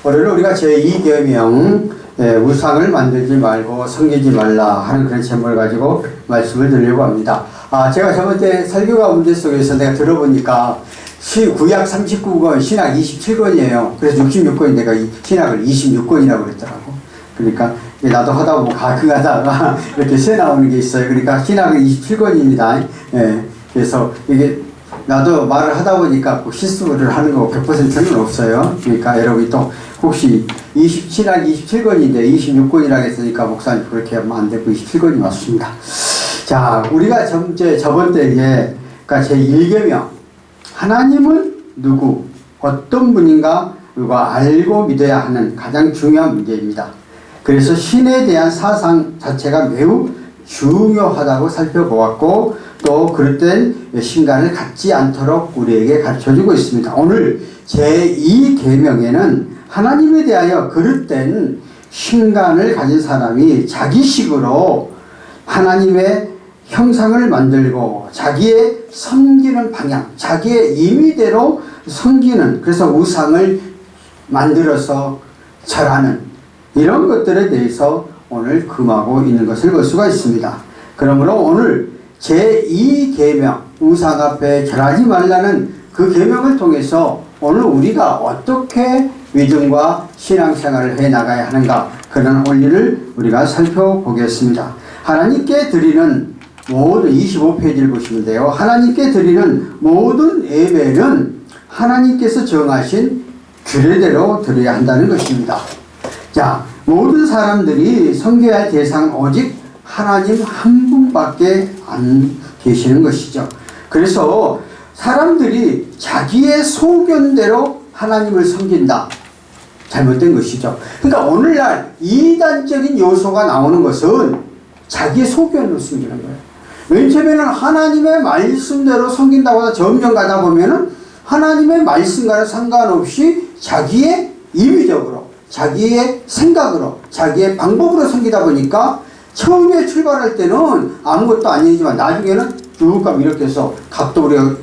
오늘 우리가 제2계명 우상을 만들지 말고 섬기지 말라 하는 그런 제목을 가지고 말씀을 드리려고 합니다. 제가 저번에 설교가 문제 속에서 내가 들어보니까 구약 39권, 신약 27권이에요. 그래서 66권이 내가 신약을 26권이라고 그랬더라고. 그러니까 나도 하다 보면 가끔가다가 이렇게 새 나오는 게 있어요. 그러니까 신약은 27권입니다. 그래서 이게 나도 말을 하다 보니까 실수를 하는 거 100%는 없어요. 그러니까 여러분이 또 혹시 신약 27권인데 26권이라고 했으니까 목사님 그렇게 하면 안 되고 27권이 맞습니다. 자, 우리가 저번 때 그러니까 제1계명 하나님은 누구, 어떤 분인가 그가 알고 믿어야 하는 가장 중요한 문제입니다. 그래서 신에 대한 사상 자체가 매우 중요하다고 살펴보았고 또 그럴 땐 신간을 갖지 않도록 우리에게 가르쳐주고 있습니다. 오늘 제2계명에는 하나님에 대하여 그럴 땐 신간을 가진 사람이 자기식으로 하나님의 형상을 만들고 자기의 섬기는 방향, 자기의 임의대로 섬기는, 그래서 우상을 만들어서 절하는 이런 것들에 대해서 오늘 금하고 있는 것을 볼 수가 있습니다. 그러므로 오늘 제2계명 우상 앞에 절하지 말라는 그 계명을 통해서 오늘 우리가 어떻게 믿음과 신앙생활을 해나가야 하는가, 그런 원리를 우리가 살펴보겠습니다. 하나님께 드리는 모든 25페이지를 보시면 돼요. 하나님께 드리는 모든 예배는 하나님께서 정하신 규례대로 드려야 한다는 것입니다. 자, 모든 사람들이 섬겨야 할 대상은 오직 하나님 한 분밖에 안 계시는 것이죠. 그래서 사람들이 자기의 소견대로 하나님을 섬긴다. 잘못된 것이죠. 그러니까 오늘날 이단적인 요소가 나오는 것은 자기의 소견으로 섬기는 거예요. 맨 처음에는 하나님의 말씀대로 섬긴다고 하다 점점 가다 보면은 하나님의 말씀과는 상관없이 자기의 임의적으로, 자기의 생각으로, 자기의 방법으로 섬기다 보니까 처음에 출발할 때는 아무것도 아니지만 나중에는 쭉 가면 이렇게 해서 각도 우리가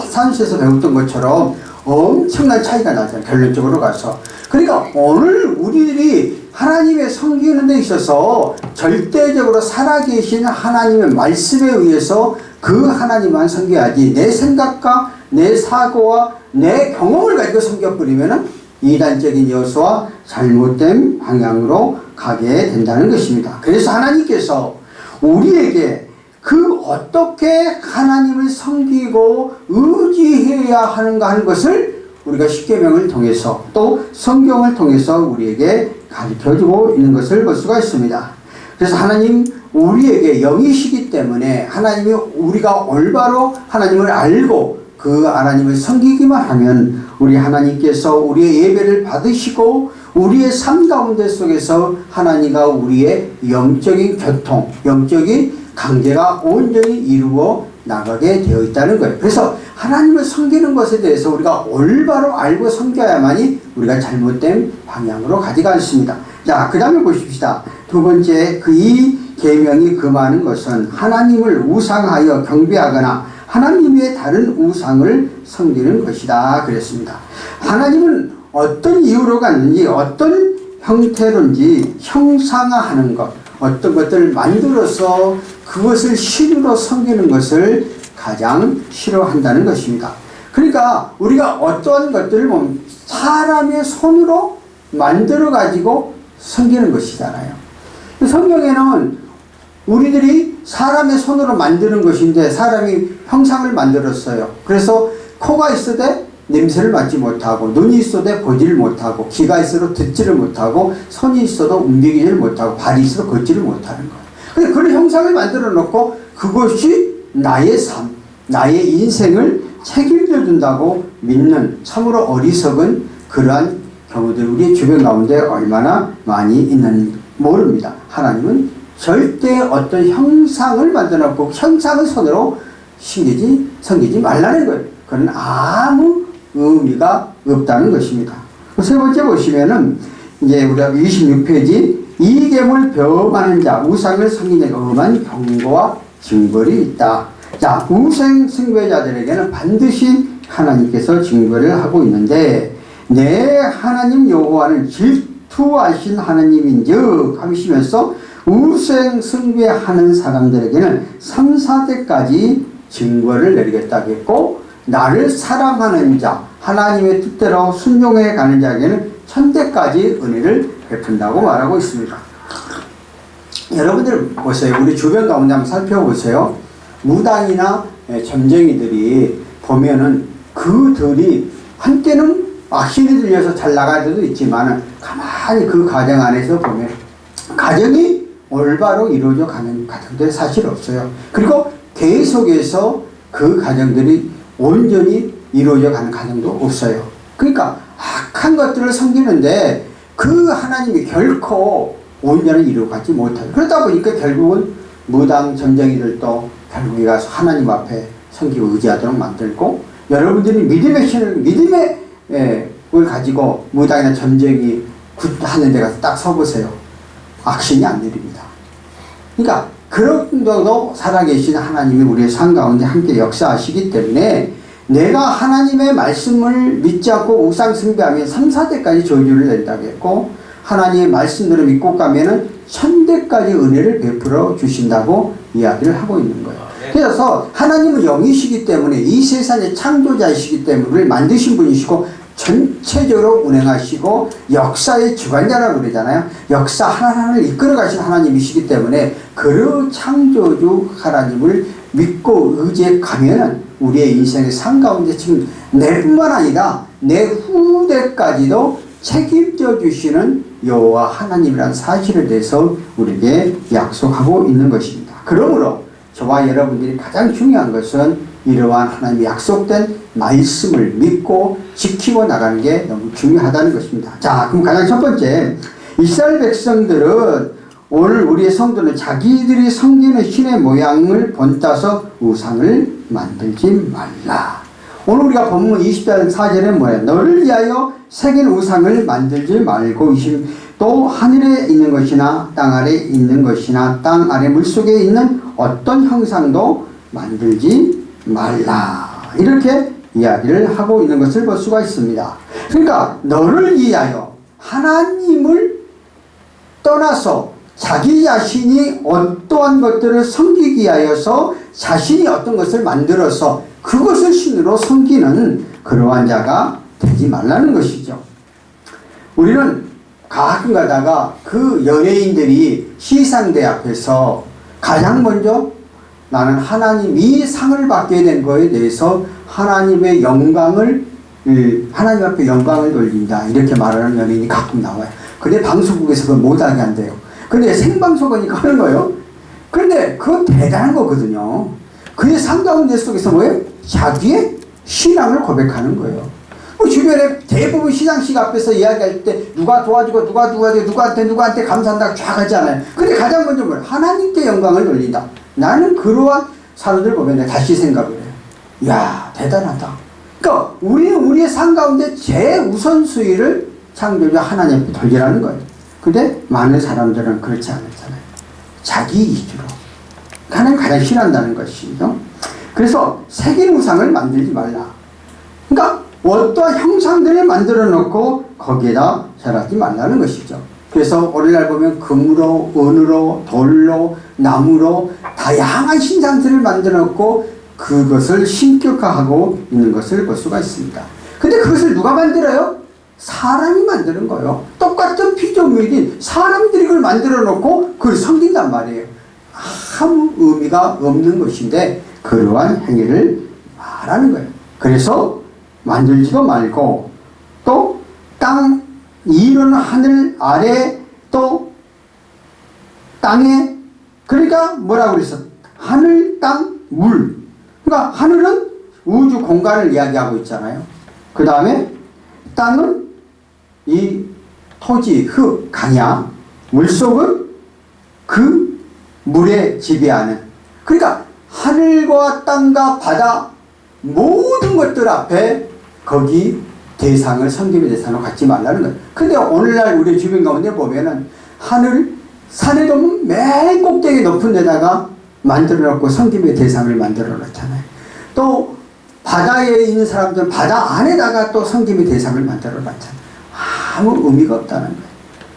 산수에서 배웠던 것처럼 엄청난 차이가 나잖아요. 결론적으로 가서. 그러니까 오늘 우리들이 하나님의 섬기는 데 있어서 절대적으로 살아계신 하나님의 말씀에 의해서 그 하나님만 섬겨야지 내 생각과 내 사고와 내 경험을 가지고 섬겨버리면은 이단적인 요소와 잘못된 방향으로 가게 된다는 것입니다. 그래서 하나님께서 우리에게 그 어떻게 하나님을 섬기고 의지해야 하는가 하는 것을 우리가 십계명을 통해서 또 성경을 통해서 우리에게 가르쳐주고 있는 것을 볼 수가 있습니다. 그래서 하나님 우리에게 영이시기 때문에 하나님이 우리가 올바로 하나님을 알고 그 하나님을 섬기기만 하면 우리 하나님께서 우리의 예배를 받으시고 우리의 삶 가운데 속에서 하나님과 우리의 영적인 교통, 영적인 관계가 온전히 이루어 나가게 되어 있다는 거예요. 그래서 하나님을 섬기는 것에 대해서 우리가 올바로 알고 섬겨야만이 우리가 잘못된 방향으로 가지가 않습니다. 자, 그 다음에 보십시다. 두 번째, 이 계명이 금하는 것은 하나님을 우상하여 경배하거나 하나님 외에 다른 우상을 섬기는 것이다 그랬습니다. 하나님은 어떤 이유로 갔는지 어떤 형태로인지 형상화하는 것, 어떤 것들을 만들어서 그것을 신으로 섬기는 것을 가장 싫어한다는 것입니다. 그러니까 우리가 어떠한 것들을 보면 사람의 손으로 만들어 가지고 섬기는 것이잖아요. 성경에는 우리들이 사람의 손으로 만드는 것인데 사람이 형상을 만들었어요. 그래서 코가 있어도 냄새를 맡지 못하고, 눈이 있어도 보지를 못하고, 귀가 있어도 듣지를 못하고, 손이 있어도 움직이지를 못하고, 발이 있어도 걷지를 못하는 거예요. 그래서 그런 형상을 만들어 놓고 그것이 나의 삶, 나의 인생을 책임져 준다고 믿는 참으로 어리석은 그러한 경우들 우리 주변 가운데 얼마나 많이 있는지 모릅니다. 하나님은 절대 어떤 형상을 만들어 놓고 형상을 손으로 섬기지 말라는 거예요. 그건 아무 의미가 없다는 것입니다. 세 번째 보시면은 이제 우리가 26페이지 이 계명을 범하는 자 우상을 섬기는 자가 엄한 경고와 징벌이 있다. 자, 우상 숭배자들에게는 반드시 하나님께서 징벌을 하고 있는데 내 하나님 여호와는 질투하신 하나님인즉 하시면서 우상 숭배하는 사람들에게는 3, 4대까지 증거를 내리겠다고 했고, 나를 사랑하는 자, 하나님의 뜻대로 순종해 가는 자에게는 1000대까지 은혜를 베푼다고 말하고 있습니다. 여러분들 보세요. 우리 주변 가운데 한번 살펴보세요. 무당이나 점쟁이들이 보면은 그들이 한때는 악신이 들려서 잘 나갈 때도 있지만 가만히 그 가정 안에서 보면 가정이 올바로 이루어져 가는 가정들이 사실 없어요. 그리고 계속해서 그 가정들이 온전히 이루어져 가는 가정도 없어요. 그러니까 악한 것들을 섬기는데 그 하나님이 결코 온전히 이루어가지 못하죠. 그러다 보니까 결국은 무당 점쟁이들도 결국에 가서 하나님 앞에 섬기고 의지하도록 만들고, 여러분들이 믿음의 신을, 믿음의 을 가지고 무당이나 점쟁이 하는 데 가서 딱 서보세요. 악신이 안 내립니다. 그러니까 그런 정도 살아계신 하나님이 우리의 삶 가운데 함께 역사하시기 때문에 내가 하나님의 말씀을 믿지 않고 우상 숭배하면 3, 4대까지 저주를 낸다고 했고, 하나님의 말씀들을 믿고 가면은 1000대까지 은혜를 베풀어 주신다고 이야기를 하고 있는 거예요. 그래서 하나님은 영이시기 때문에 이 세상의 창조자이시기 때문에 우리를 만드신 분이시고 전체적으로 운행하시고 역사의 주관자라고 그러잖아요. 역사 하나하나를 이끌어 가신 하나님이시기 때문에 그 창조주 하나님을 믿고 의지해 가면은 우리의 인생의 삶 가운데 지금 내뿐만 아니라 내 후대까지도 책임져 주시는 여호와 하나님이라는 사실에 대해서 우리에게 약속하고 있는 것입니다. 그러므로 저와 여러분들이 가장 중요한 것은 이러한 하나님의 약속된 말씀을 믿고 지키고 나가는 게 너무 중요하다는 것입니다. 자, 그럼 가장 첫 번째, 이스라엘 백성들은 오늘 우리의 성도는 자기들이 섬기는 신의 모양을 본따서 우상을 만들지 말라. 오늘 우리가 본문 20절 4절에 뭐예요? 너를 위하여 새긴 우상을 만들지 말고, 또 하늘에 있는 것이나 땅 아래 있는 것이나 땅 아래 물속에 있는 어떤 형상도 만들지 말라. 이렇게 이야기를 하고 있는 것을 볼 수가 있습니다. 그러니까 너를 위하여, 하나님을 떠나서 자기 자신이 어떠한 것들을 섬기기 위하여서 자신이 어떤 것을 만들어서 그것을 신으로 섬기는 그러한 자가 되지 말라는 것이죠. 우리는 가끔 가다가 그 연예인들이 시상대 앞에서 가장 먼저 나는 하나님이 상을 받게 된 거에 대해서 하나님의 영광을, 하나님 앞에 영광을 돌린다, 이렇게 말하는 연예인이 가끔 나와요. 근데 방송국에서 그걸 못하게 한대요. 근데 생방송이니까 하는 거예요. 근데 그건 대단한 거거든요. 그의 상 가운데 속에서 뭐예요? 자기의 신앙을 고백하는 거예요. 주변에 대부분 시상식 앞에서 이야기할 때 누가 도와주고 누구한테 감사한다고 쫙 하잖아요. 근데 가장 먼저 뭐예요? 하나님께 영광을 돌린다. 나는 그러한 사람들 보면 다시 생각을 해요. 이야, 대단하다. 그러니까 우리의 삶 가운데 제우선순위를 창조주 하나님께 돌리라는 거예요. 근데 많은 사람들은 그렇지 않잖아요. 자기 이주로. 하나님 가장 싫어한다는 것이죠. 그래서 새긴 우상을 만들지 말라. 그러니까 어떠한 형상들을 만들어 놓고 거기에다 절하지 말라는 것이죠. 그래서 오늘날 보면 금으로, 은으로, 돌로, 나무로 다양한 신상들을 만들어 놓고 그것을 신격화하고 있는 것을 볼 수가 있습니다. 근데 그것을 누가 만들어요? 사람이 만드는 거예요. 똑같은 피조물인 사람들이 그걸 만들어 놓고 그걸 섬긴단 말이에요. 아무 의미가 없는 것인데 그러한 행위를 말하는 거예요. 그래서 만들지도 말고, 또 땅 이루는 하늘 아래, 또 땅에, 그러니까 뭐라고 그랬어? 하늘, 땅, 물. 그러니까 하늘은 우주 공간을 이야기하고 있잖아요. 그 다음에 땅은 이 토지, 흙, 강야, 물속은 그 물에 지배하는, 그러니까 하늘과 땅과 바다 모든 것들 앞에 거기 대상을 섬김의 대상으로 갖지 말라는 거예요. 근데 오늘날 우리 주변 가운데 보면은 하늘, 산에도 맨 꼭대기 높은 데다가 만들어 놓고 섬김의 대상을 만들어 놓잖아요. 또 바다에 있는 사람들은 바다 안에다가 또 섬김의 대상을 만들어 놨잖아요. 아무 의미가 없다는 거예요.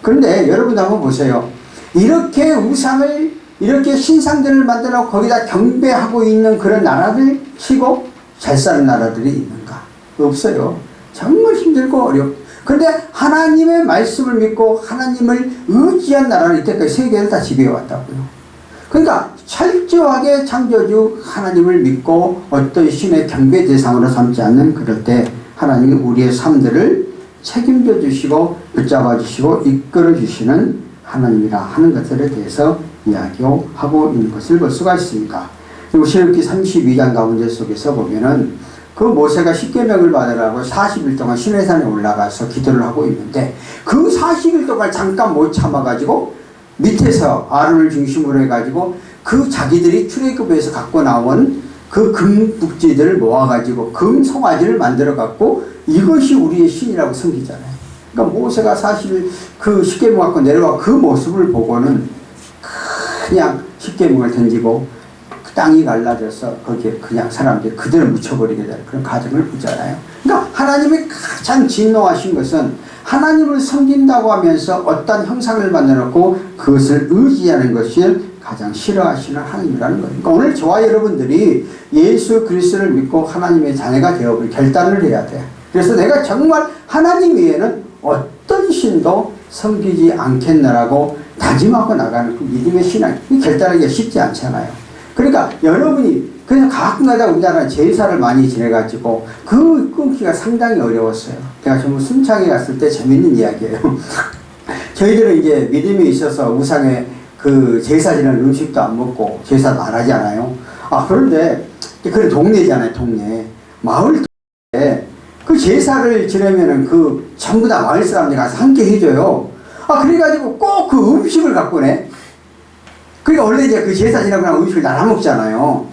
그런데 여러분 한번 보세요. 이렇게 우상을, 이렇게 신상들을 만들어 거기다 경배하고 있는 그런 나라들 치고 잘 사는 나라들이 있는가? 없어요. 정말 힘들고 어렵고. 그런데 하나님의 말씀을 믿고 하나님을 의지한 나라는 이때까지 세계를 다 지배해 왔다고요. 그러니까 철저하게 창조주 하나님을 믿고 어떤 신의 경배 대상으로 삼지 않는 그럴 때 하나님이 우리의 삶들을 책임져 주시고 붙잡아 주시고 이끌어 주시는 하나님이라 하는 것들에 대해서 이야기하고 있는 것을 볼 수가 있습니다. 그리고 신명기 32장 가운데 속에서 보면은 그 모세가 십계명을 받으라고 40일 동안 시내산에 올라가서 기도를 하고 있는데 그 40일 동안 잠깐 못 참아가지고 밑에서 아론을 중심으로 해가지고 그 자기들이 출애굽에서 갖고 나온 그 금북지들을 모아가지고 금 송아지를 만들어갖고 이것이 우리의 신이라고 섬기잖아요. 그러니까 모세가 사실 그 십계명 갖고 내려와 그 모습을 보고는 그냥 십계명을 던지고 그 땅이 갈라져서 거기에 그냥 사람들이 그대로 묻혀버리게 되는 그런 과정을 보잖아요. 그러니까 하나님이 가장 진노하신 것은 하나님을 섬긴다고 하면서 어떤 형상을 만들어놓고 그것을 의지하는 것을 가장 싫어하시는 하나님이라는 거예요. 그러니까 오늘 저와 여러분들이 예수 그리스도를 믿고 하나님의 자녀가 되어버릴 결단을 해야 돼요. 그래서 내가 정말 하나님 외에는 어떤 신도 섬기지 않겠노라고 다짐하고 나가는 그 믿음의 신앙, 이 결단하기가 쉽지 않잖아요. 그러니까 여러분이 그래서 가끔가다 우리나라는 제사를 많이 지내가지고 그 끊기가 상당히 어려웠어요. 제가 전부 순창에 갔을 때 재밌는 이야기예요. 저희들은 이제 믿음에 있어서 우상에 그 제사 지내는 음식도 안 먹고 제사도 안 하잖아요. 그런데 그런 동네잖아요, 동네. 마을 동네에 그 제사를 지내면은 그 전부 다 마을 사람들이 가서 함께 해줘요. 그래가지고 꼭 그 음식을 갖고 내. 그러니까 원래 이제 그 제사 지나고 나면 음식을 나눠 먹잖아요.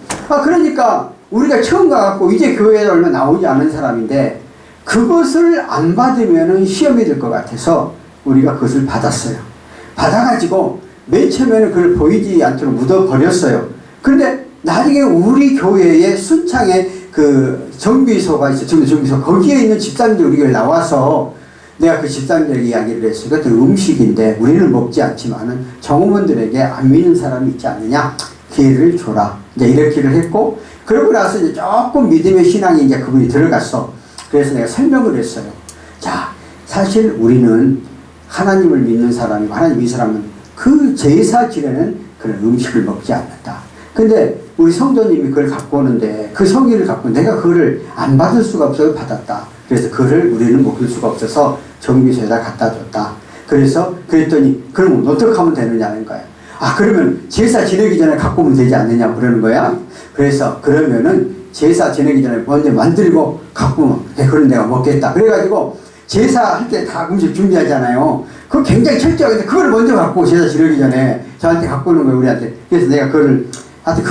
그러니까 우리가 처음 가갖고 이제 교회에 얼마 나오지 않은 사람인데 그것을 안 받으면은 시험이 될 것 같아서 우리가 그것을 받았어요. 받아가지고 맨 처음에는 그걸 보이지 않도록 묻어버렸어요. 그런데 나중에 우리 교회에 순창에 그 정비소가 있어요. 정비소. 거기에 있는 집사님들 우리 교회에 나와서 내가 그 집사님들에게 이야기를 했어요. 그것도 음식인데 우리는 먹지 않지만은 정우원들에게 안 믿는 사람이 있지 않느냐? 기회를 줘라. 이제 이렇게를 했고, 그러고 나서 이제 조금 믿음의 신앙이 이제 그분이 들어갔어. 그래서 내가 설명을 했어요. 자, 사실 우리는 하나님을 믿는 사람이고, 하나님 믿는 사람은 그 제사 지내는 그런 음식을 먹지 않는다. 근데 우리 성도님이 그걸 갖고 오는데, 그 성의를 갖고 내가 그거를 안 받을 수가 없어서 받았다. 그래서 그거를 우리는 먹을 수가 없어서 정비소에다 갖다 줬다. 그래서 그랬더니, 그러면 어떻게 하면 되느냐는 거예요. 그러면 제사 지내기 전에 갖고 오면 되지 않느냐 그러는 거야. 그래서 그러면은 제사 지내기 전에 먼저 만들고 갖고 오면 그럼 내가 먹겠다. 그래가지고 제사할 때 다 음식 준비하잖아요. 그거 굉장히 철저하게 그걸 먼저 갖고 제사 지내기 전에 저한테 갖고 오는 거예요, 우리한테. 그래서 내가 그거를 하여튼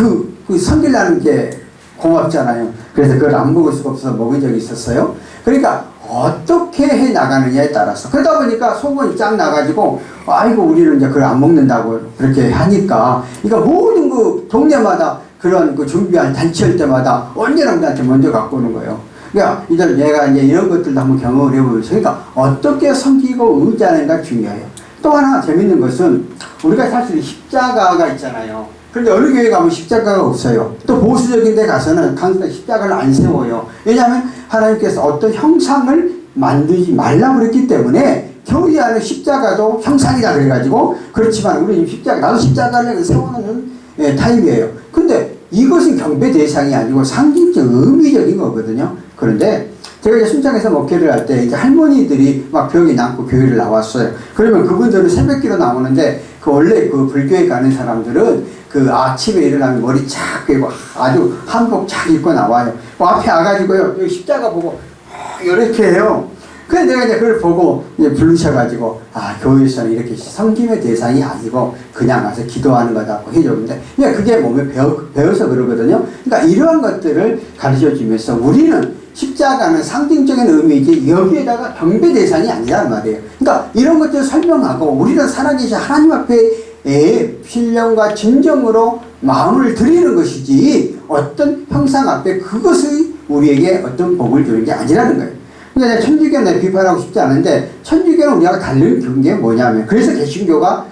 그 섬기려는 게 고맙잖아요. 그래서 그걸 안 먹을 수가 없어서 먹은 적이 있었어요. 그러니까 어떻게 해 나가느냐에 따라서 그러다 보니까 소문이 쫙 나가지고 아이고 우리는 이제 그걸 안 먹는다고 그렇게 하니까 그러니까 모든 그 동네마다 그런 그 준비할 단체할 때마다 언제나 우리한테 먼저 갖고 오는 거예요. 그러니까 이제 얘가 이제 이런 것들도 한번 경험을 해보면서 그러니까 어떻게 섬기고 의지하는가 중요해요. 또 하나 재밌는 것은 우리가 사실 십자가가 있잖아요. 그런데 어느 교회 가면 십자가가 없어요. 또 보수적인 데 가서는 강사 십자가를 안 세워요. 왜냐하면 하나님께서 어떤 형상을 만들지 말라고 그랬기 때문에 교회 안에 십자가도 형상이다 그래가지고 그렇지만 우리 십자가 나도 십자가를 세우는 타입이에요. 근데 이것은 경배 대상이 아니고 상징적 의미적인 거거든요. 그런데 제가 이제 순창에서 목회를 할 때 이제 할머니들이 막 벽에 남고 교회를 나왔어요. 그러면 그분들은 새벽기로 나오는데 그 원래 그 불교에 가는 사람들은 그 아침에 일어나면 머리 착 빼고 아주 한복 착 입고 나와요. 그 앞에 와가지고요. 여기 십자가 보고 이렇게 해요. 그래서 내가 이제 그걸 보고 이제 부르셔가지고 교회에서는 이렇게 섬김의 대상이 아니고 그냥 와서 기도하는 거다고 해줬는데 그냥 그게 몸에 배워서 그러거든요. 그러니까 이러한 것들을 가르쳐 주면서 우리는 십자가는 상징적인 의미이지 여기에다가 경배 대상이 아니란 말이에요. 그러니까 이런 것들을 설명하고 우리는 살아계신 하나님 앞에 신령과 진정으로 마음을 드리는 것이지 어떤 형상 앞에 그것의 우리에게 어떤 복을 주는 게 아니라는 거예요. 그러니까 천주교는 내가 비판하고 싶지 않은데 천주교는 우리가 다른 게 뭐냐면 그래서 개신교가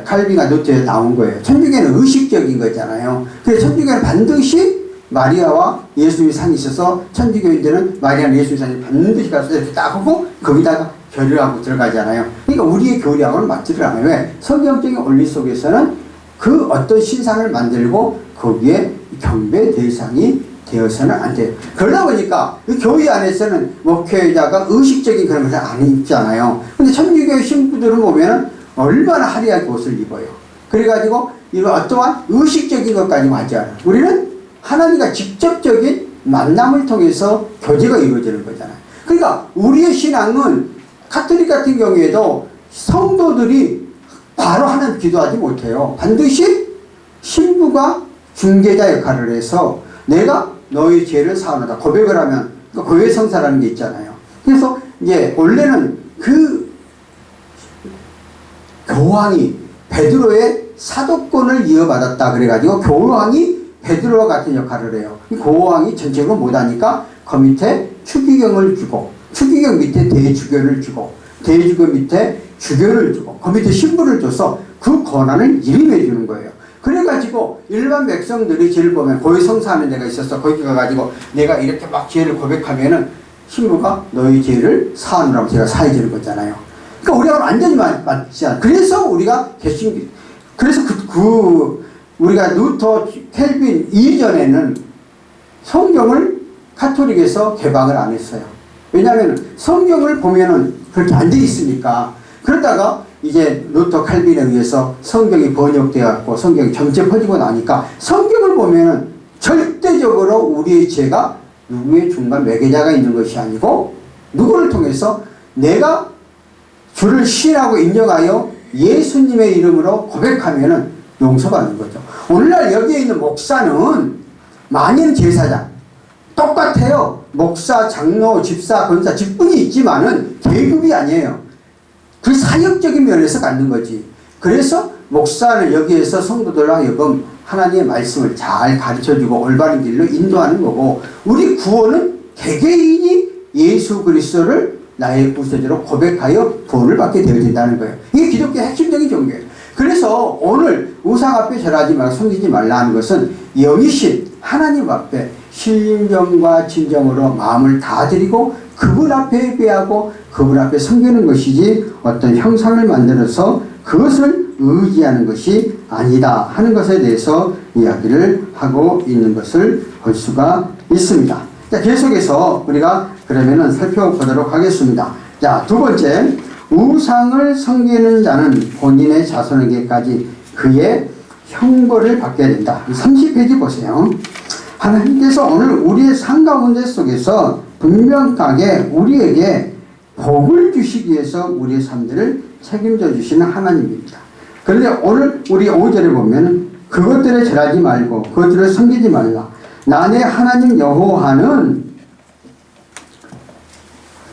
칼빈과 루터에서 나온 거예요. 천주교는 의식적인 거잖아요. 그래서 천주교는 반드시 마리아와 예수님이 상이 있어서 천주교인들은 마리아와 예수님이 상이 반드시 가서 이렇게 딱 하고 거기다가 결을 하고 들어가잖아요. 그러니까 우리의 교리하고는 맞지를 않아요. 왜? 성경적인 원리 속에서는 그 어떤 신상을 만들고 거기에 경배 대상이 되어서는 안 돼요. 그러다 보니까 교회 안에서는 목회자가 의식적인 그런 것을 안 입잖아요. 근데 천주교 신부들은 보면은 얼마나 화려하게 옷을 입어요. 그래가지고 이거 어떠한 의식적인 것까지 맞지 않아요. 우리는 하나님과 직접적인 만남을 통해서 교제가 이루어지는 거잖아요. 그러니까 우리의 신앙은 가톨릭 같은 경우에도 성도들이 바로 하나님 기도하지 못해요. 반드시 신부가 중개자 역할을 해서 내가 너의 죄를 사하노라 고백을 하면 그러니까 고백 성사라는 게 있잖아요. 그래서 이제 원래는 그 교황이 베드로의 사도권을 이어받았다 그래가지고 교황이 베드로와 같은 역할을 해요. 교황이 전체적으로 못하니까 그 밑에 추기경을 주고 추기경 밑에 대주교를 주고 대주교 밑에 주교를 주고 그 밑에 신부를 줘서 그 권한을 이름해 주는 거예요. 그래가지고 일반 백성들이 죄를 보면 고의 성사하는 데가 있어서 거기 가가지고 내가 이렇게 막 죄를 고백하면은 신부가 너희 죄를 사하느라고 제가 사해주는 거잖아요. 그러니까 우리가 완전히 맞지 않아. 그래서 우리가 그래서 우리가 루터, 켈빈 이전에는 성경을 카톨릭에서 개방을 안 했어요. 왜냐하면 성경을 보면은 그렇게 안 돼 있으니까. 그러다가 이제 루터, 칼빈에 의해서 성경이 번역되었고 성경이 전체 퍼지고 나니까 성경을 보면은 절대적으로 우리의 죄가 누구의 중간 매개자가 있는 것이 아니고 누구를 통해서 내가 주를 신하고 인정하여 예수님의 이름으로 고백하면은 용서받는 거죠. 오늘날 여기에 있는 목사는 만인 제사장 똑같아요. 목사, 장로, 집사, 권사 직분이 있지만은 계급이 아니에요. 그 사역적인 면에서 갖는 거지. 그래서 목사는 여기에서 성도들 하여금 하나님의 말씀을 잘 가르쳐주고 올바른 길로 인도하는 거고 우리 구원은 개개인이 예수 그리스도를 나의 구세주로 고백하여 구원을 받게 되어진다는 거예요. 이게 기독교의 핵심적인 종교예요. 그래서 오늘 우상 앞에 절하지 말고 섬기지 말라 하는 것은 영이신 하나님 앞에 신령과 진정으로 마음을 다 드리고 그분 앞에 예배하고 그분 앞에 섬기는 것이지 어떤 형상을 만들어서 그것을 의지하는 것이 아니다 하는 것에 대해서 이야기를 하고 있는 것을 볼 수가 있습니다. 자, 계속해서 우리가 그러면은 살펴보도록 하겠습니다. 자, 두 번째, 우상을 섬기는 자는 본인의 자손에게까지 그의 형벌을 받게 된다. 30페이지 보세요. 하나님께서 오늘 우리의 삶 가운데 속에서 분명하게 우리에게 복을 주시기 위해서 우리의 삶들을 책임져 주시는 하나님입니다. 그런데 오늘 우리 5절에 보면 그것들에 절하지 말고 그것들을 섬기지 말라. 나의 하나님 여호와는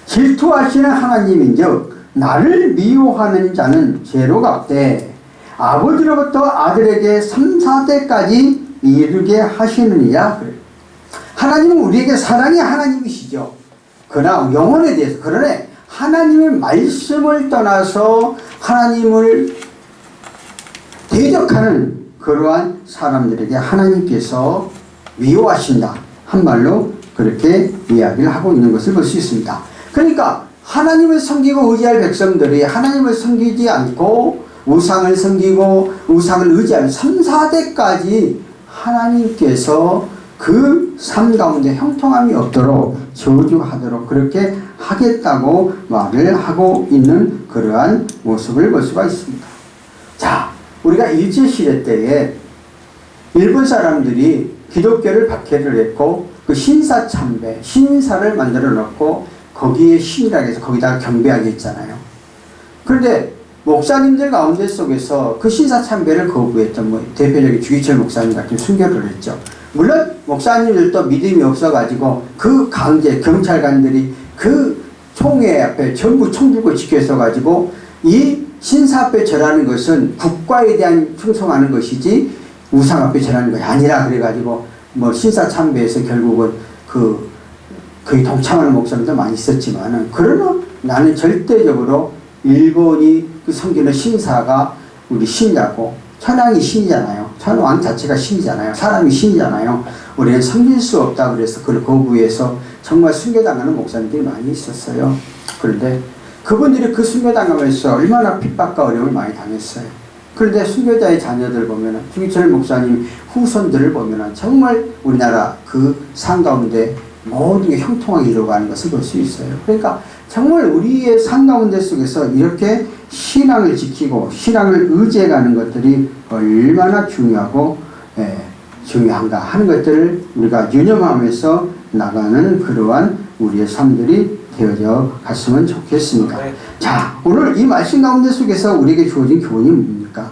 질투하시는 하나님인즉 나를 미워하는 자는 죄로가 없되 아버지로부터 아들에게 3, 4대까지 이르게 하시느니라. 하나님은 우리에게 사랑의 하나님이시죠. 그러나 영혼에 대해서 그러네 하나님의 말씀을 떠나서 하나님을 대적하는 그러한 사람들에게 하나님께서 미워하신다. 한 말로 그렇게 이야기를 하고 있는 것을 볼 수 있습니다. 그러니까 하나님을 섬기고 의지할 백성들이 하나님을 섬기지 않고 우상을 섬기고 우상을 의지하는 3, 4대까지 하나님께서 그 삶 가운데 형통함이 없도록 저주하도록 그렇게 하겠다고 말을 하고 있는 그러한 모습을 볼 수가 있습니다. 자, 우리가 일제시대 때에 일본 사람들이 기독교를 박해를 했고 그 신사참배, 신사를 만들어 놓고 거기에 신이라고 해서 거기다가 경배하게 했잖아요. 그런데 목사님들 가운데 속에서 그 신사참배를 거부했던 대표적인 주기철 목사님 같은 순교를 했죠. 물론 목사님들도 믿음이 없어가지고 그 강제 경찰관들이 그 총회 앞에 전부 총 들고 지켜 있어가지고 이 신사 앞에 절하는 것은 국가에 대한 충성하는 것이지 우상 앞에 절하는 것이 아니라 그래가지고 신사 참배에서 결국은 그 거의 동참하는 목사님도 많이 있었지만은, 그러나 나는 절대적으로 일본이 그 섬기는 신사가 우리 신자고, 천황이 신이잖아요. 천황 자체가 신이잖아요. 사람이 신이잖아요. 우리는 섬길 수 없다 그래서 그걸 거부해서 정말 순교당하는 목사님들이 많이 있었어요. 그런데 그분들이 그 순교당하면서 얼마나 핍박과 어려움을 많이 당했어요. 그런데 순교자의 자녀들 보면은, 주기철 목사님 후손들을 보면은 정말 우리나라 그 산 가운데 모든 게 형통하게 이루어가는 것을 볼 수 있어요. 그러니까 정말 우리의 산 가운데 속에서 이렇게 신앙을 지키고 신앙을 의지해가는 것들이 얼마나 중요하고 중요한가 하는 것들을 우리가 유념하면서 나가는 그러한 우리의 삶들이 되어져 갔으면 좋겠습니다. 자, 오늘 이 말씀 가운데 속에서 우리에게 주어진 교훈이 뭡니까?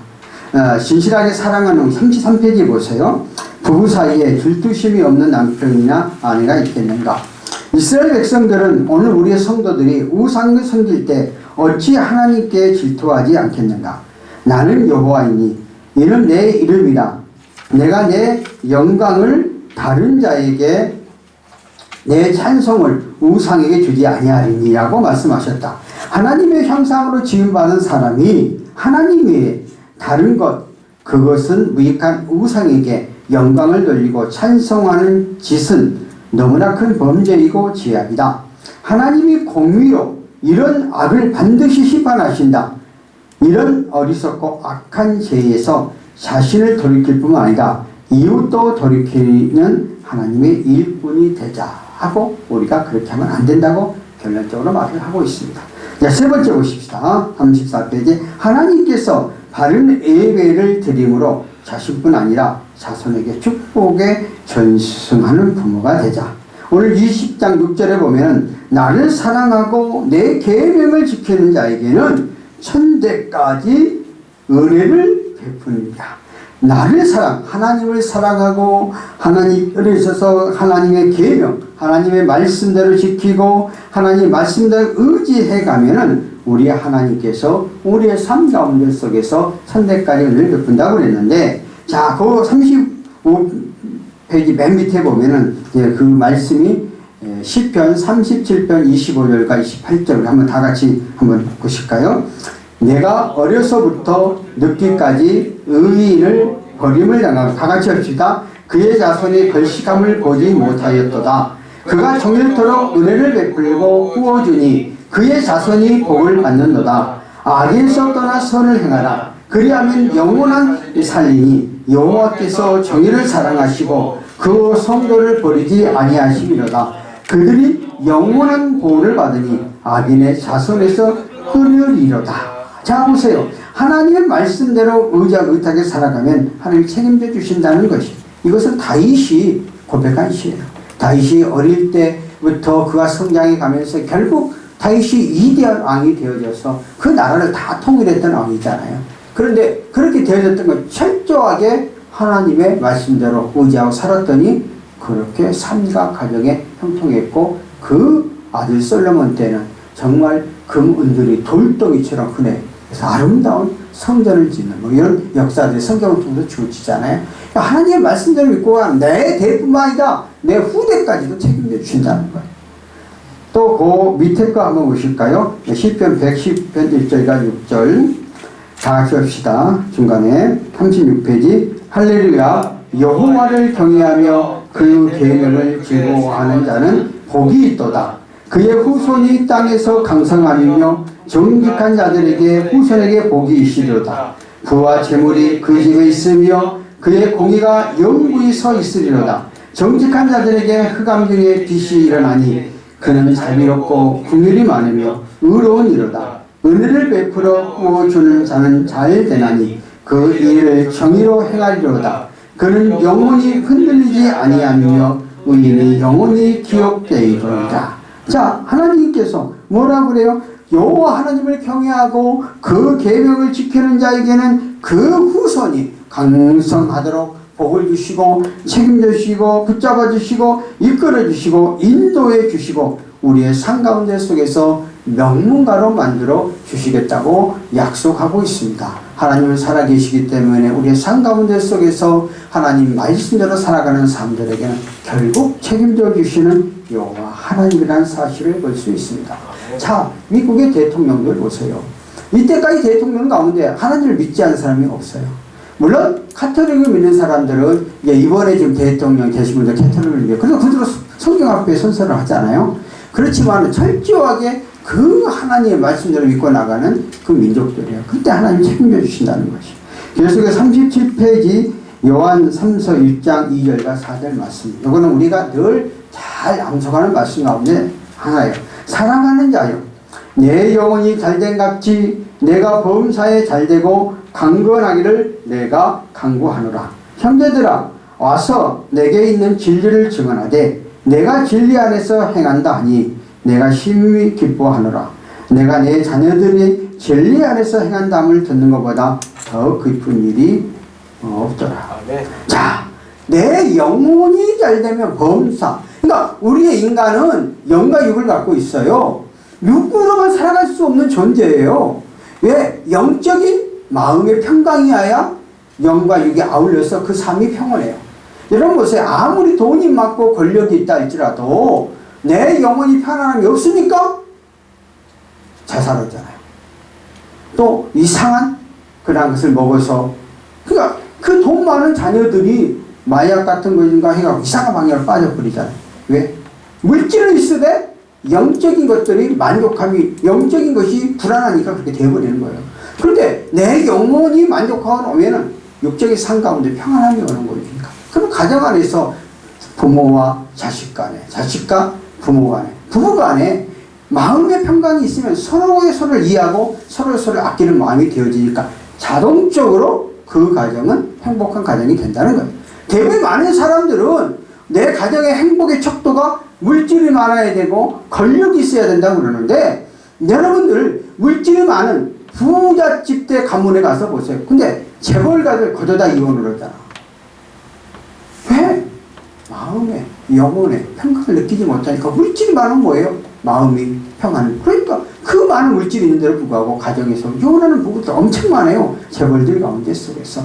진실하게 사랑하는 33페이지 보세요. 부부 사이에 질투심이 없는 남편이나 아내가 있겠는가? 이스라엘 백성들은 오늘 우리의 성도들이 우상을 섬길 때 어찌 하나님께 질투하지 않겠는가? 나는 여호와이니 이는 내 이름이라. 내가 내 영광을 다른 자에게, 내 찬송을 우상에게 주지 아니하리니라고 말씀하셨다. 하나님의 형상으로 지음받은 사람이 하나님 외에 다른 것, 그것은 무익한 우상에게 영광을 돌리고 찬송하는 짓은 너무나 큰 범죄이고 죄악이다. 하나님이 공의로 이런 악을 반드시 심판하신다. 이런 어리석고 악한 죄에서 자신을 돌이킬 뿐만 아니라 이웃도 돌이키는 하나님의 일꾼이 되자 하고, 우리가 그렇게 하면 안 된다고 결론적으로 말을 하고 있습니다. 자, 세 번째 보십시다. 34페이지. 하나님께서 바른 예배를 드림으로 자신뿐 아니라 자손에게 축복에 전승하는 부모가 되자. 오늘 20장 6절에 보면 나를 사랑하고 내 계명을 지키는 자에게는 천대까지 은혜를 베푸느니라. 나를 하나님을 사랑하고 하나님을 있어서 하나님의 계명, 하나님의 말씀대로 지키고 하나님의 말씀대로 의지해 가면은 우리 하나님께서 우리의 삶 가운데 속에서 천대까지 은혜를 베푼다고 그랬는데, 자, 그 35페이지 맨 밑에 보면은 그 말씀이 시편 37편 25절과 28절을 한번 다 같이 한번 보실까요? 내가 어려서부터 늙기까지 의인을 버림을 당하고, 다 같이 합시다. 그의 자손이 걸식함을 보지 못하였도다. 그가 정일토록 은혜를 베풀고 구워주니 그의 자손이 복을 받는도다. 악에서 떠나 선을 행하라. 그리하면 영원한 살리니 여호와께서 정의를 사랑하시고 그 성도를 버리지 아니하시리로다. 그들이 영원한 보호를 받으니 악인의 자손에서 끊으리로다. 자, 보세요. 하나님의 말씀대로 의지하게 살아가면 하나님이 책임져 주신다는 것이, 이것은 다윗이 고백한 시예요. 다윗이 어릴 때부터 그가 성장해 가면서 결국 다윗이 위대한 왕이 되어져서 그 나라를 다 통일했던 왕이잖아요. 그런데 그렇게 되어졌던 건 철저하게 하나님의 말씀대로 의지하고 살았더니 그렇게 삶과 가정에 형통했고, 그 아들 솔로몬 때는 정말 금은들이 돌덩이처럼 흔해 그래서 아름다운 성전을 짓는 이런 역사들이 성경을 통해서 주어지잖아요. 하나님의 말씀대로 믿고 가면 내 대뿐만 아니라 내 후대까지도 책임져 주신다는 거예요. 또 그 밑에 거 한번 보실까요? 시편 110편 1절과 6절 다 같이 합시다. 중간에 36페이지. 할렐루야. 여호와를 경외하며 그 계명을 즐거워하는 자는 복이 있도다. 그의 후손이 땅에서 강성하며 정직한 자들에게 후손에게 복이 있으리로다. 부와 재물이 그 집에 있으며 그의 공의가 영구히 서 있으리로다. 정직한 자들에게 흑암 중에 빛이 일어나니 그는 자비롭고 긍휼이 많으며 의로운 이로다. 은혜를 베풀어 구워주는 자는 잘 되나니 그 일을 정의로 행하리로다. 그는 영원히 흔들리지 아니하며 의인이 영원히 기억되리로다. 자, 하나님께서 뭐라고 그래요? 여호와 하나님을 경외하고 그 계명을 지키는 자에게는 그 후손이 강성하도록 복을 주시고 책임져 주시고 붙잡아 주시고 이끌어 주시고 인도해 주시고 우리의 삶 가운데 속에서 명문가로 만들어 주시겠다고 약속하고 있습니다. 하나님은 살아계시기 때문에 우리의 삶 가운데 속에서 하나님 말씀대로 살아가는 사람들에게는 결국 책임져 주시는 여호와 하나님이라는 사실을 볼 수 있습니다. 자, 미국의 대통령들 보세요. 이때까지 대통령 가운데 하나님을 믿지 않는 사람이 없어요. 물론 카톨릭을 믿는 사람들은 이번에 지금 대통령 되신 분들 카톨릭을 믿어요. 그래서 그대로 성경 앞에 선서를 하잖아요. 그렇지만 철저하게 그 하나님의 말씀대로 믿고 나가는 그 민족들이에요. 그때 하나님 책임져 주신다는 것이. 계속해 37페이지 요한 3서 1장 2절과 4절 말씀. 이거는 우리가 늘 잘 암송하는 말씀 가운데 하나예요. 사랑하는 자여, 내 영혼이 잘된 같이 내가 범사에 잘되고 강건하기를 내가 간구하노라. 형제들아, 와서 내게 있는 진리를 증언하되 내가 진리 안에서 행한다 하니 내가 심히 기뻐하노라. 내가 내 자녀들이 진리 안에서 행한다함을 듣는 것보다 더 깊은 일이 없더라. 네. 자, 내 영혼이 잘되면 범사. 그러니까 우리의 인간은 영과 육을 갖고 있어요. 육으로만 살아갈 수 없는 존재예요. 왜? 영적인 마음의 평강이어야 영과 육이 아울려서 그 삶이 평온해요. 여러분 보세요. 아무리 돈이 많고 권력이 있다 할지라도 내 영혼이 편안함이 없으니까 자살하잖아요. 또 이상한 그런 것을 먹어서, 그러니까 그 돈 많은 자녀들이 마약 같은 것인가 해가지고 이상한 방향으로 빠져버리잖아요. 왜? 물질은 있으되 영적인 것들이 만족함이, 영적인 것이 불안하니까 그렇게 되어버리는 거예요. 그런데 내 영혼이 만족하고 오면은 육적인 삶 가운데 평안함이 오는 거니까. 그럼 가정 안에서 부모와 자식 간에, 자식과 부모 간에, 부부 간에 마음의 평강이 있으면 서로의 서로를 이해하고 서로를 아끼는 마음이 되어지니까 자동적으로 그 가정은 행복한 가정이 된다는 거예요. 대부분 많은 사람들은 내 가정의 행복의 척도가 물질이 많아야 되고 권력이 있어야 된다고 그러는데, 여러분들 물질이 많은 부잣집대 가문에 가서 보세요. 근데 재벌가들 거저다 이혼을 하잖아. 왜? 마음에, 영혼에 평강을 느끼지 못하니까. 물질이 많은 뭐예요? 마음이 평안. 그러니까 그 많은 물질이 있는데도 불구하고 가정에서 이혼하는 부부들 엄청 많아요. 재벌들 가운데 속에서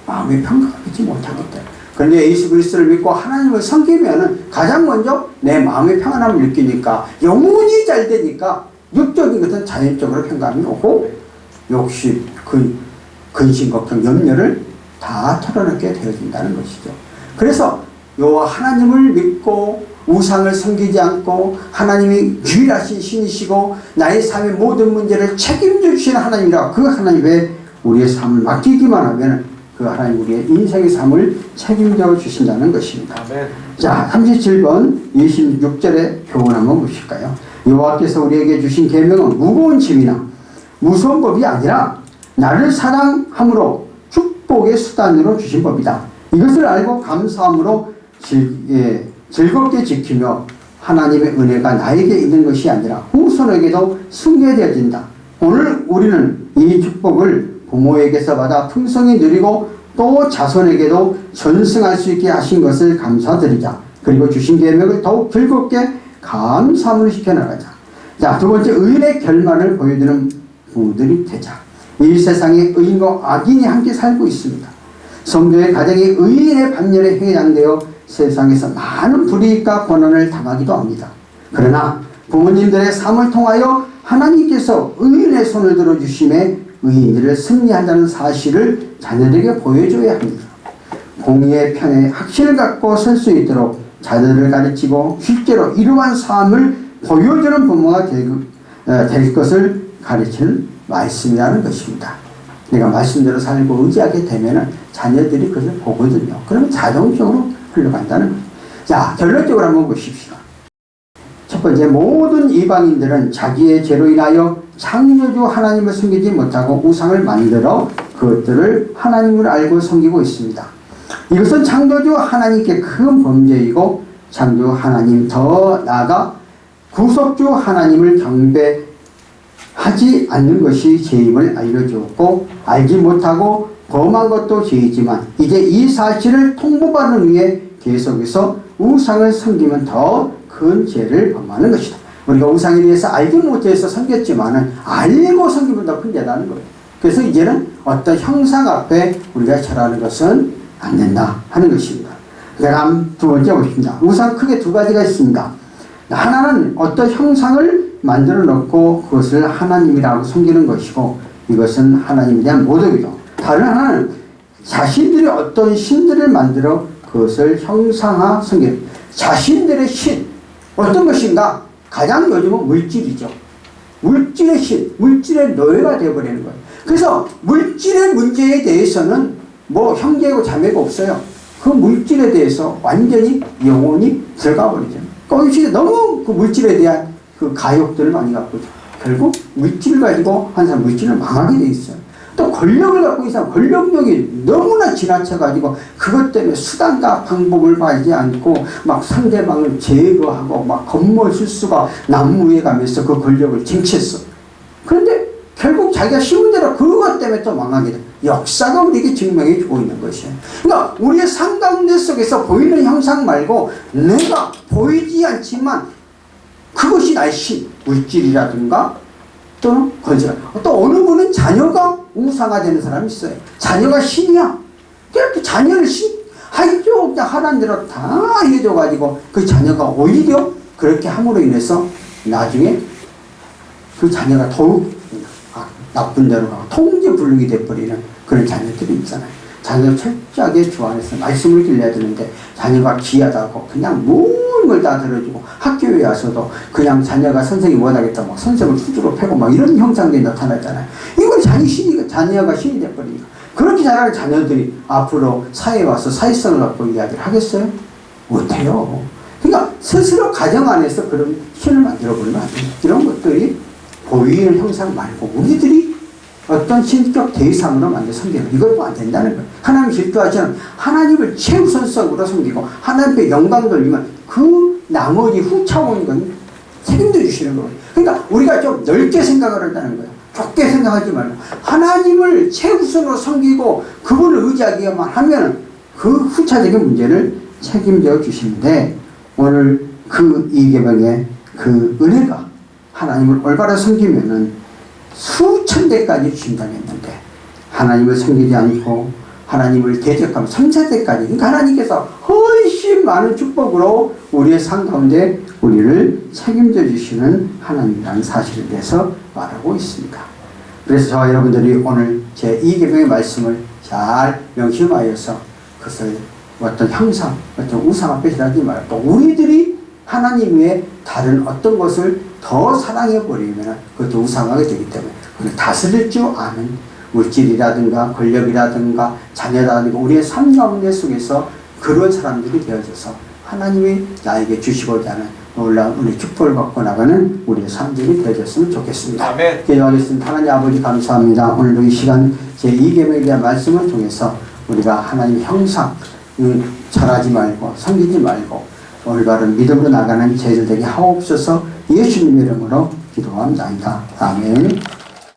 마음의 평강을 느끼지 못하겠다. 그런데 예수 그리스도를 믿고 하나님을 섬기면은 가장 먼저 내 마음의 평안함을 느끼니까 영혼이 잘 되니까 육적인 것은 자연적으로 평강이 오고 욕심, 근심, 걱정, 염려를 다 털어놓게 되어진다는 것이죠. 그래서 여호와 하나님을 믿고 우상을 섬기지 않고 하나님이 유일하신 신이시고 나의 삶의 모든 문제를 책임져 주시는 하나님이라, 그 하나님의 우리의 삶을 맡기기만 하면 그 하나님 우리의 인생의 삶을 책임져 주신다는 것입니다. 아멘. 자, 37번 26절의 교훈 한번 보실까요? 여호와께서 우리에게 주신 계명은 무거운 짐이나 무서운 법이 아니라 나를 사랑함으로 축복의 수단으로 주신 법이다. 이것을 알고 감사함으로 즐겁게 지키며 하나님의 은혜가 나에게 있는 것이 아니라 후손에게도 승계되어진다. 오늘 우리는 이 축복을 부모에게서 받아 풍성히 누리고 또 자손에게도 전승할 수 있게 하신 것을 감사드리자. 그리고 주신 계명을 더욱 즐겁게 감사함으로 시켜나가자. 자, 두 번째, 의인의 결말을 보여주는 부들이 되자. 이 세상에 의인과 악인이 함께 살고 있습니다. 성도의 가정이 의인의 반열에 회장되어 세상에서 많은 불이익과 고난을 당하기도 합니다. 그러나 부모님들의 삶을 통하여 하나님께서 의인의 손을 들어주심에 의인들을 승리한다는 사실을 자녀들에게 보여줘야 합니다. 공의의 편에 확신을 갖고 설 수 있도록 자녀들을 가르치고 실제로 이러한 삶을 보여주는 부모가 될 것을 가르치는 말씀이라는 것입니다. 내가 말씀대로 살고 의지하게 되면 자녀들이 그것을 보거든요. 그러면 자동적으로 흘러간다는 거예요. 자, 결론적으로 한번 보십시오. 첫 번째, 모든 이방인들은 자기의 죄로 인하여 창조주 하나님을 섬기지 못하고 우상을 만들어 그것들을 하나님을 알고 섬기고 있습니다. 이것은 창조주 하나님께 큰 범죄이고 창조주 하나님, 더 나아가 구속주 하나님을 경배하지 않는 것이 죄임을 알려주었고, 알지 못하고 범한 것도 죄이지만 이제 이 사실을 통보받는 위해 계속해서 우상을 섬기면 더 큰 죄를 범하는 것이다. 우리가 우상에 대해서 알지 못해서 섬겼지만은 알고 섬기면 더 큰 죄라는 거예요. 그래서 이제는 어떤 형상 앞에 우리가 절하는 것은 안 된다 하는 것입니다. 다음 두 번째 보십니다. 우상 크게 두 가지가 있습니다. 하나는 어떤 형상을 만들어 놓고 그것을 하나님이라고 섬기는 것이고, 이것은 하나님에 대한 모독이죠. 다른 하나는 자신들이 어떤 신들을 만들어 그것을 형상화 섬기는, 자신들의 신, 어떤 것인가? 가장 요즘은 물질이죠. 물질의 신, 물질의 노예가 되어버리는 거예요. 그래서 물질의 문제에 대해서는 뭐 형제고 자매가 없어요. 그 물질에 대해서 완전히 영혼이 들어가 버리죠. 그러니까 너무 그 물질에 대한 그 가욕들을 많이 갖고 있죠. 결국 물질을 가지고 한 사람 물질을 망하게 돼 있어요. 또 권력을 갖고 있는 사람, 권력력이 너무나 지나쳐가지고 그것 때문에 수단과 방법을 봐야지 않고 막 상대방을 제거하고 막 건물 실수가 나무에 가면서 그 권력을 쟁취했어. 그런데 결국 자기가 심은 대로 그것 때문에 또 망하게 돼. 역사가 우리에게 증명해 주고 있는 것이에요. 그러니까 우리의 삶 가운데 속에서 보이는 형상 말고 내가 보이지 않지만 그것이 나의 신, 물질이라든가 또는 권세. 또 어느 분은 자녀가 우상화되는 사람이 있어요. 자녀가 신이야. 그렇게 자녀를 하이죠. 그냥 하라는 대로 다 해줘가지고 그 자녀가 오히려 그렇게 함으로 인해서 나중에 그 자녀가 더욱 나쁜 데로 가고 통제불능이 돼버리는 그런 자녀들이 있잖아요. 자녀가 철저하게 주 안에서 말씀을 길러야 되는데 자녀가 귀하다고 그냥 모든 걸 다 들어주고 학교에 와서도 그냥 자녀가 선생님이 못하겠다 막 선생을 수두로 패고 막 이런 형상들이 나타나잖아요. 이건 자녀가 신이 돼버리니까. 그렇게 자라는 자녀들이 앞으로 사회에 와서 사회성을 갖고 이야기를 하겠어요? 못해요. 그러니까 스스로 가정 안에서 그런 신을 만들어버리면 안 돼요. 이런 것들이 보이는 형상 말고 우리들이 어떤 신적 대상으로 만들어 섬기는 이것도 안 된다는 거예요. 하나님 질투하지 않으면 하나님을 최우선적으로 섬기고 하나님께 영광 돌리면 그 나머지 후차원 건 책임져 주시는 거예요. 그러니까 우리가 좀 넓게 생각을 한다는 거예요. 좁게 생각하지 말고 하나님을 최우선으로 섬기고 그분을 의지하기만 하면 그 후차적인 문제를 책임져 주시는데, 오늘 그 이계명의 그 은혜가 하나님을 올바로 섬기면은 수천 대까지 주신다고 했는데 하나님을 섬기지 않고 하나님을 대적하면 3,4대까지, 그러니까 하나님께서 훨씬 많은 축복으로 우리의 삶 가운데 우리를 책임져 주시는 하나님이라는 사실에 대해서 말하고 있습니다. 그래서 저와 여러분들이 오늘 제 2계명의 말씀을 잘 명심하여서 그것을 어떤 형상, 어떤 우상 앞에 하지 말고 우리들이 하나님 외에 다른 어떤 것을 더 사랑해버리면 그것도 우상하게 되기 때문에 그걸 다스릴 줄 아는 물질이라든가 권력이라든가 자녀라든가 우리의 삶 가운데 속에서 그런 사람들이 되어져서 하나님이 나에게 주시고자 하는 놀라운 은혜 축복을 받고 나가는 우리의 삶들이 되어졌으면 좋겠습니다. 아멘. 기도하겠습니다. 하나님 아버지 감사합니다. 오늘도 이 시간 제2계명에 대한 말씀을 통해서 우리가 하나님의 형상 절하지 말고 섬기지 말고 올바른 믿음으로 나가는 제자들에게 하옵소서. 예수님의 이름으로 기도합니다. 아멘.